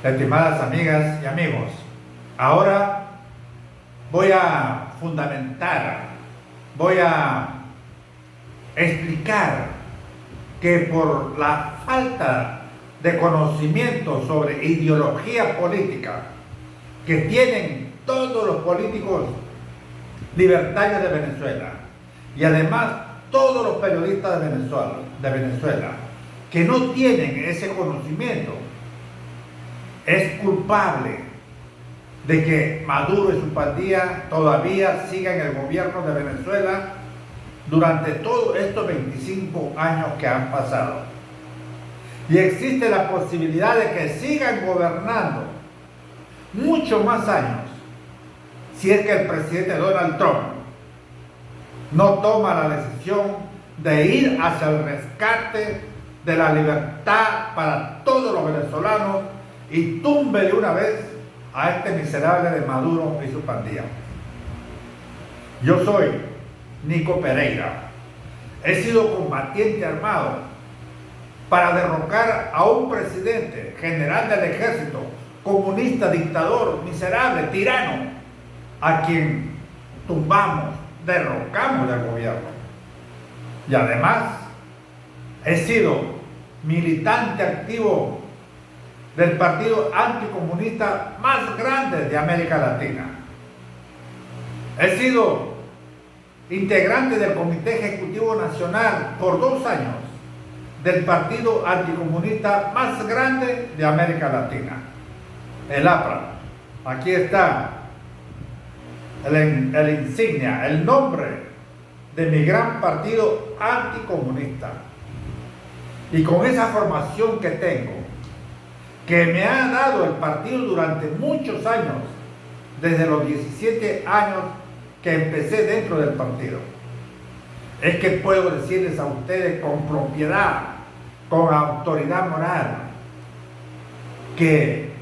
Estimadas amigas y amigos, ahora voy a fundamentar, voy a explicar que por la falta de conocimiento sobre ideología política que tienen todos los políticos libertarios de Venezuela y además todos los periodistas de Venezuela que no tienen ese conocimiento, es culpable de que Maduro y su pandilla todavía sigan en el gobierno de Venezuela durante todos estos 25 años que han pasado. Y existe la posibilidad de que sigan gobernando muchos más años si es que el presidente Donald Trump no toma la decisión de ir hacia el rescate de la libertad para todos los venezolanos y tumbe de una vez a este miserable de Maduro y su pandilla. Yo soy Nico Pereira. He sido combatiente armado para derrocar a un presidente, general del ejército, comunista, dictador, miserable, tirano, a quien tumbamos, derrocamos del gobierno. Y además, he sido militante activo del partido anticomunista más grande de América Latina. He sido integrante del Comité Ejecutivo Nacional por 2 años del partido anticomunista más grande de América Latina, el APRA. Aquí está el insignia, el nombre de mi gran partido anticomunista. Y con esa formación que tengo, que me ha dado el partido durante muchos años, desde los 17 años que empecé dentro del partido, es que puedo decirles a ustedes con propiedad, con autoridad moral, que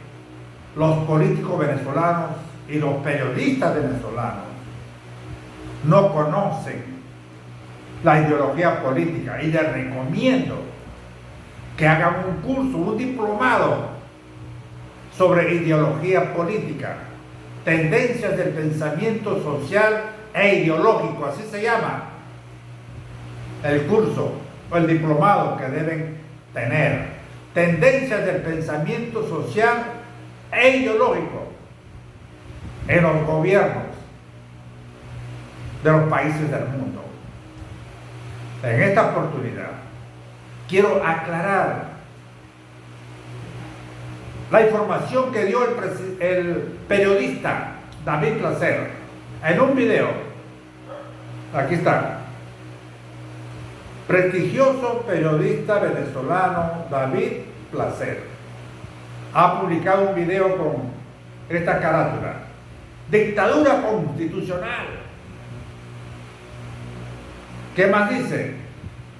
los políticos venezolanos y los periodistas venezolanos no conocen la ideología política, y les recomiendo que hagan un curso, un diplomado sobre ideología política, tendencias del pensamiento social e ideológico, así se llama el curso o el diplomado que deben tener. Tendencias del pensamiento social e ideológico en los gobiernos de los países del mundo. En esta oportunidad quiero aclarar la información que dio el periodista David Placer en un video. Aquí está. Prestigioso periodista venezolano David Placer ha publicado un video con esta carátula: dictadura constitucional. ¿Qué más dice?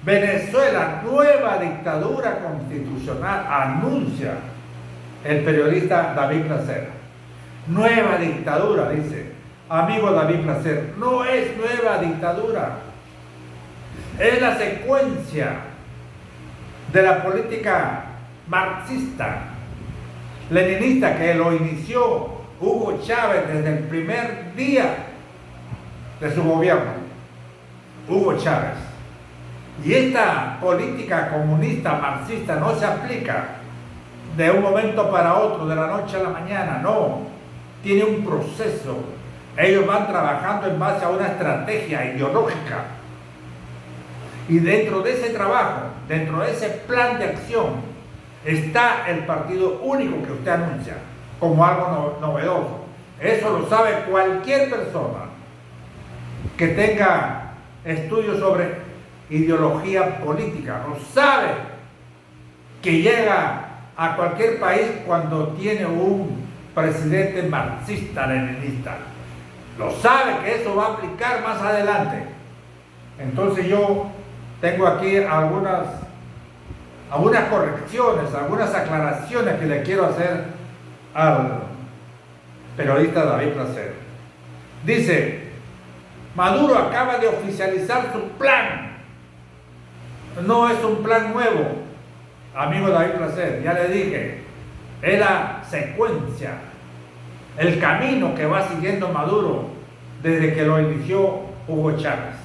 Venezuela, nueva dictadura constitucional, anuncia el periodista David Placer. Nueva dictadura, dice. Amigo David Placer, no es nueva dictadura. Es la secuencia de la política marxista, leninista, que lo inició Hugo Chávez desde el primer día de su gobierno. Hugo Chávez. Y esta política comunista marxista no se aplica de un momento para otro, de la noche a la mañana, no. Tiene un proceso. Ellos van trabajando en base a una estrategia ideológica. Y dentro de ese trabajo, dentro de ese plan de acción, está el partido único que usted anuncia como algo novedoso. Eso lo sabe cualquier persona que tenga estudios sobre ideología política. Lo sabe que llega a cualquier país cuando tiene un presidente marxista-leninista. Lo sabe que eso va a aplicar más adelante. Entonces yo tengo aquí algunas correcciones, algunas aclaraciones que le quiero hacer al periodista David Placer. Dice: Maduro acaba de oficializar su plan. No es un plan nuevo, amigo David Placer, ya le dije. es la secuencia, el camino que va siguiendo Maduro desde que lo inició Hugo Chávez.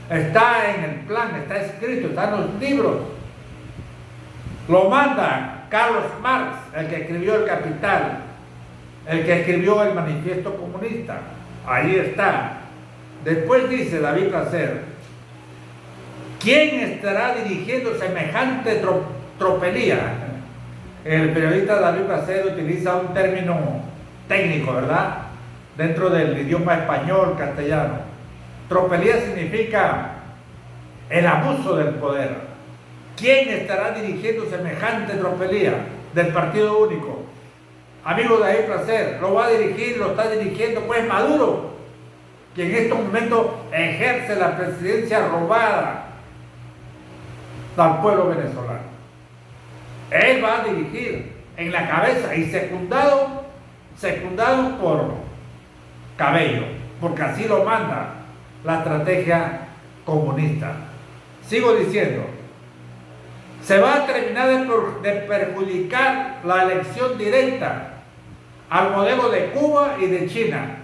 Está en el plan, está escrito, está en los libros. Lo manda Carlos Marx, el que escribió El Capital, el que escribió el Manifiesto Comunista. Ahí está. Después dice David Placer: ¿quién estará dirigiendo semejante tropelía? El periodista David Placer utiliza un término técnico, ¿verdad? Dentro del idioma español, castellano. Tropelía significa el abuso del poder. ¿Quién estará dirigiendo semejante tropelía del Partido Único? Amigo David Placer, lo va a dirigir, lo está dirigiendo pues Maduro, que en estos momentos ejerce la presidencia robada al pueblo venezolano. Él va a dirigir en la cabeza y secundado por Cabello, porque así lo manda la estrategia comunista. Sigo diciendo, se va a terminar de perjudicar la elección directa al modelo de Cuba y de China.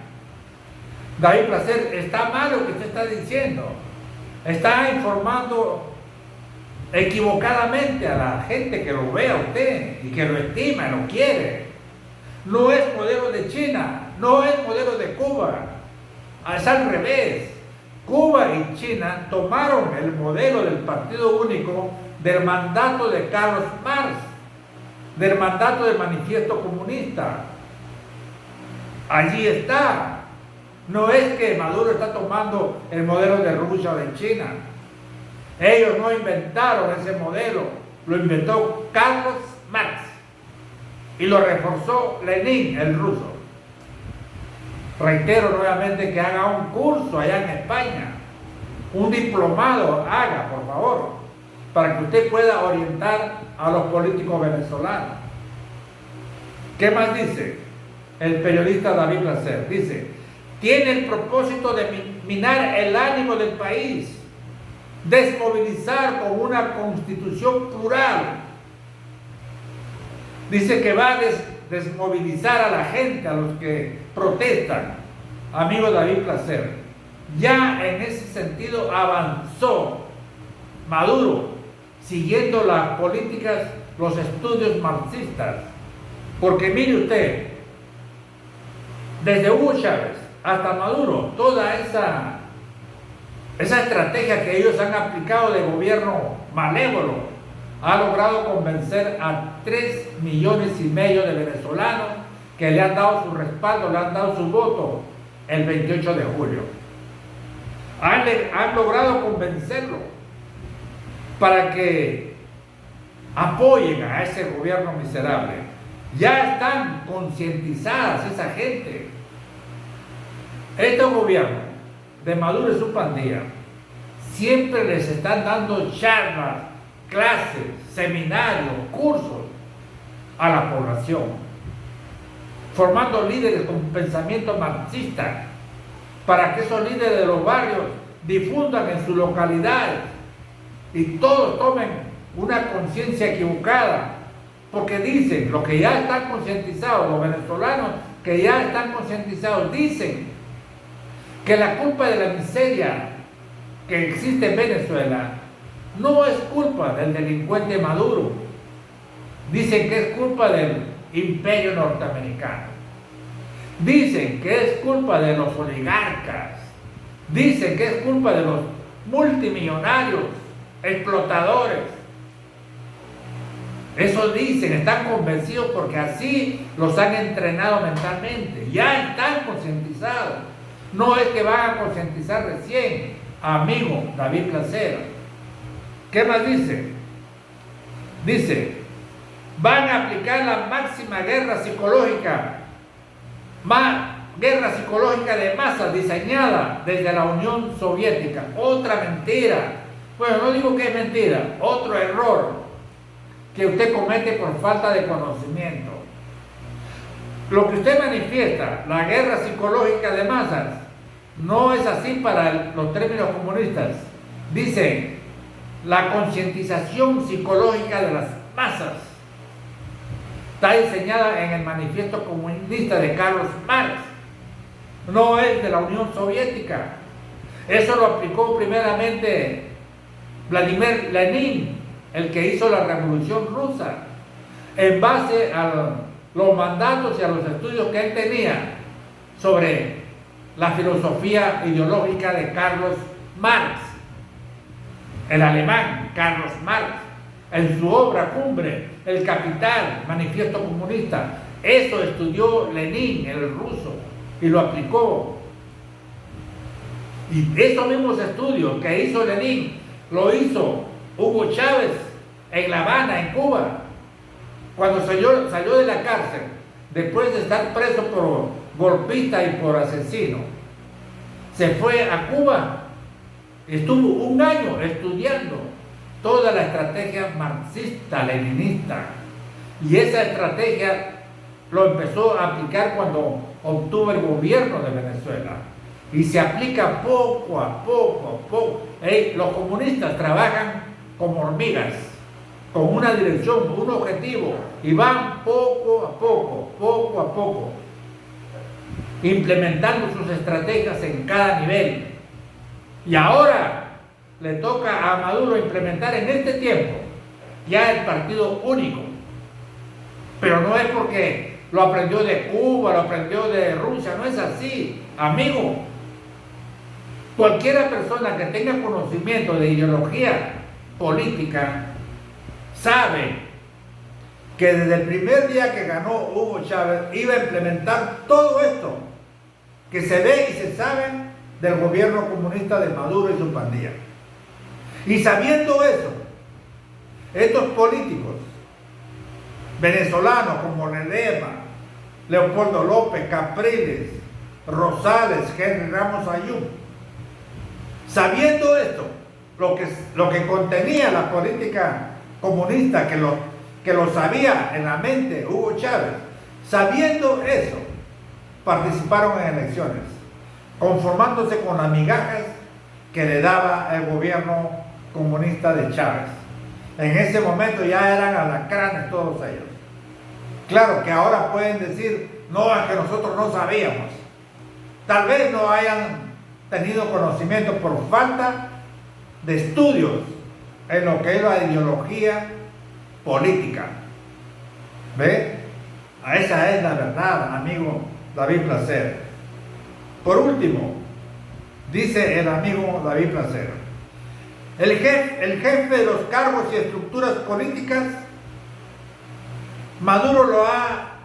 David Placer, está mal lo que usted está diciendo. Está informando equivocadamente a la gente que lo ve a usted y que lo estima y lo quiere. No es modelo de China, no es modelo de Cuba. Es al revés. Cuba y China tomaron el modelo del Partido Único del mandato de Carlos Marx, del mandato del Manifiesto Comunista. Allí está. No es que Maduro está tomando el modelo de Rusia o de China. Ellos no inventaron ese modelo, lo inventó Carlos Marx y lo reforzó Lenin, el ruso. Reitero nuevamente que haga un curso allá en España, un diplomado haga, por favor, para que usted pueda orientar a los políticos venezolanos. ¿Qué más dice el periodista David Placer? Dice, tiene el propósito de minar el ánimo del país, desmovilizar con una constitución plural. Dice que va a desmovilizar a la gente, a los que protestan. Amigo David Placer, ya en ese sentido avanzó Maduro, siguiendo las políticas, los estudios marxistas. Porque mire usted, desde Hugo Chávez hasta Maduro, toda esa estrategia que ellos han aplicado de gobierno malévolo ha logrado convencer a 3,5 millones de venezolanos que le han dado su respaldo, le han dado su voto el 28 de julio. Han logrado convencerlo para que apoyen a ese gobierno miserable. Ya están concientizadas esa gente. Este gobierno de Maduro y su pandilla siempre les están dando charlas, clases, seminarios, cursos a la población, formando líderes con pensamiento marxista para que esos líderes de los barrios difundan en sus localidades y todos tomen una conciencia equivocada, porque dicen, los que ya están concientizados, los venezolanos que ya están concientizados, dicen que la culpa de la miseria que existe en Venezuela no es culpa del delincuente Maduro. Dicen que es culpa del imperio norteamericano. Dicen que es culpa de los oligarcas. Dicen que es culpa de los multimillonarios, explotadores. Eso dicen, están convencidos porque así los han entrenado mentalmente. Ya están concientizados. No es que van a concientizar recién, amigo David Placer. ¿Qué más dice? Dice, van a aplicar la máxima guerra psicológica de masas diseñada desde la Unión Soviética. Otra mentira. Bueno, no digo que es mentira, otro error que usted comete por falta de conocimiento. Lo que usted manifiesta, la guerra psicológica de masas, no es así para los términos comunistas. Dicen la concientización psicológica de las masas. está diseñada en el manifiesto comunista de Carlos Marx, no es de la Unión Soviética. Eso lo aplicó primeramente Vladimir Lenin, el que hizo la Revolución Rusa, en base a los mandatos y a los estudios que él tenía sobre la filosofía ideológica de Carlos Marx, el alemán Carlos Marx, en su obra cumbre, El Capital, Manifiesto Comunista. Eso estudió Lenin, el ruso, y lo aplicó. Y esos mismos estudios que hizo Lenin, lo hizo Hugo Chávez en La Habana, en Cuba, cuando salió de la cárcel, después de estar preso por golpista y por asesino. Se fue a Cuba, estuvo un año estudiando toda la estrategia marxista-leninista, y esa estrategia lo empezó a aplicar cuando obtuvo el gobierno de Venezuela, y se aplica poco a poco. Los comunistas trabajan como hormigas, con una dirección, un objetivo, y van poco a poco, implementando sus estrategias en cada nivel. Y ahora le toca a Maduro implementar en este tiempo ya el partido único. Pero no es porque lo aprendió de Cuba, lo aprendió de Rusia, no es así, amigo. Cualquiera persona que tenga conocimiento de ideología política sabe que desde el primer día que ganó Hugo Chávez iba a implementar todo esto que se ve y se sabe del gobierno comunista de Maduro y su pandilla. Y sabiendo eso, estos políticos venezolanos como Ledesma, Leopoldo López, Capriles, Rosales, Henry Ramos Ayub, sabiendo esto, lo que contenía la política comunista, que lo sabía en la mente Hugo Chávez, sabiendo eso, participaron en elecciones, conformándose con las migajas que le daba el gobierno comunista de Chávez. En ese momento ya eran alacranes todos ellos. Claro que ahora pueden decir, no, es que nosotros no sabíamos. Tal vez no hayan tenido conocimiento por falta de estudios en lo que es la ideología política. ¿Ve? Esa es la verdad, amigo David Placer. Por último, dice el amigo David Placer, el jefe de los cargos y estructuras políticas, Maduro lo ha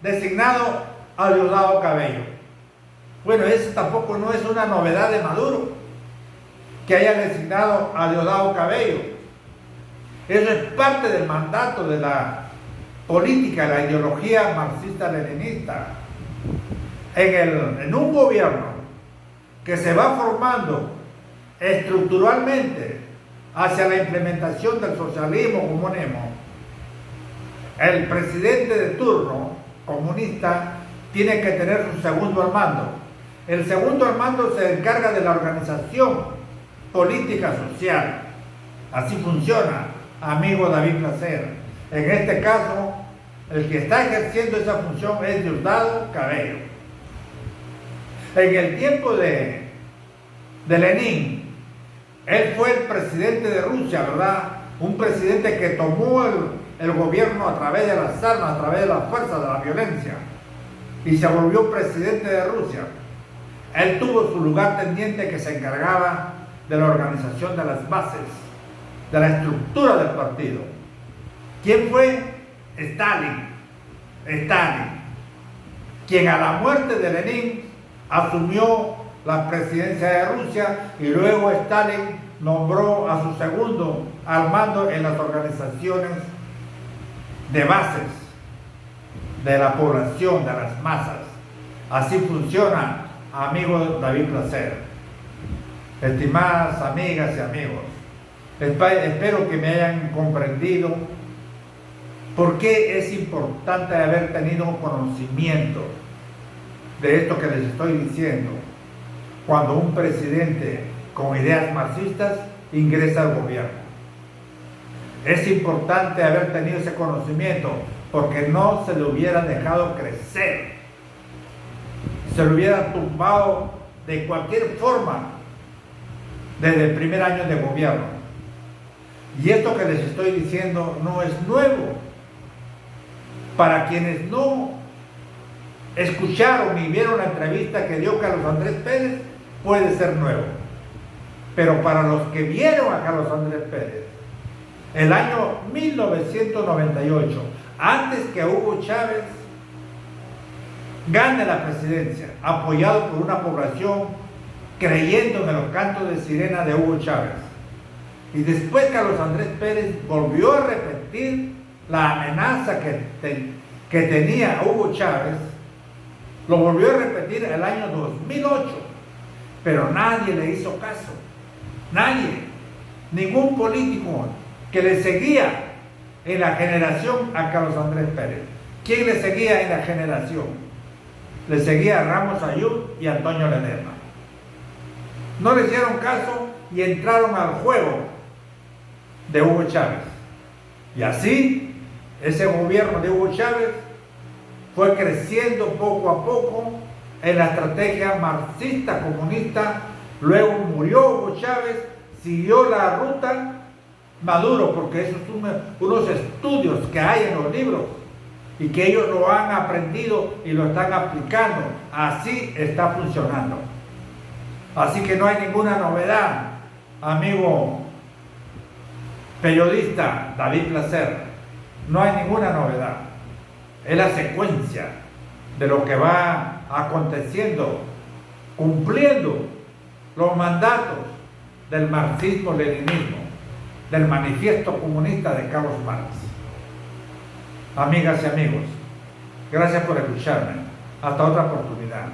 designado a Diosdado Cabello. Bueno, eso tampoco no es una novedad de Maduro, que haya designado a Diosdado Cabello. Eso es parte del mandato de la política, la ideología marxista-leninista. En un gobierno que se va formando estructuralmente hacia la implementación del socialismo comunismo, el presidente de turno comunista tiene que tener su segundo al mando. El segundo al mando se encarga de la organización política social. Así funciona, amigo David Placer. En este caso, el que está ejerciendo esa función es Diosdado Cabello. En el tiempo de Lenin, él fue el presidente de Rusia, ¿verdad? Un presidente que tomó el gobierno a través de las armas, a través de la fuerza, de la violencia, y se volvió presidente de Rusia. Él tuvo su lugar tendiente, que se encargaba de la organización de las bases, de la estructura del partido. ¿Quién fue? Stalin, quien a la muerte de Lenin asumió la presidencia de Rusia, y luego Stalin nombró a su segundo al mando en las organizaciones de bases de la población, de las masas. Así funciona, amigo David Placer. Estimadas amigas y amigos, espero que me hayan comprendido por qué es importante haber tenido conocimiento de esto que les estoy diciendo cuando un presidente con ideas marxistas ingresa al gobierno. Es importante haber tenido ese conocimiento porque no se le hubiera dejado crecer, se le hubiera tumbado de cualquier forma desde el primer año de gobierno. Y esto que les estoy diciendo no es nuevo. Para quienes no escucharon ni vieron la entrevista que dio Carlos Andrés Pérez, puede ser nuevo. Pero para los que vieron a Carlos Andrés Pérez, el año 1998, antes que Hugo Chávez gane la presidencia, apoyado por una población creyendo en los cantos de sirena de Hugo Chávez, y después Carlos Andrés Pérez volvió a repetir la amenaza que tenía Hugo Chávez, lo volvió a repetir el año 2008, pero nadie le hizo caso, nadie, ningún político que le seguía en la generación a Carlos Andrés Pérez. ¿Quién le seguía en la generación? Le seguía a Ramos Ayub y Antonio Ledesma. No le hicieron caso y entraron al juego de Hugo Chávez. Y así, ese gobierno de Hugo Chávez fue creciendo poco a poco en la estrategia marxista comunista. Luego murió Hugo Chávez, siguió la ruta Maduro, porque esos son unos estudios que hay en los libros y que ellos lo han aprendido y lo están aplicando. Así está funcionando. Así que no hay ninguna novedad, amigo periodista David Placer. No hay ninguna novedad. Es la secuencia de lo que va aconteciendo, cumpliendo los mandatos del marxismo-leninismo, del manifiesto comunista de Carlos Marx. Amigas y amigos, gracias por escucharme. Hasta otra oportunidad.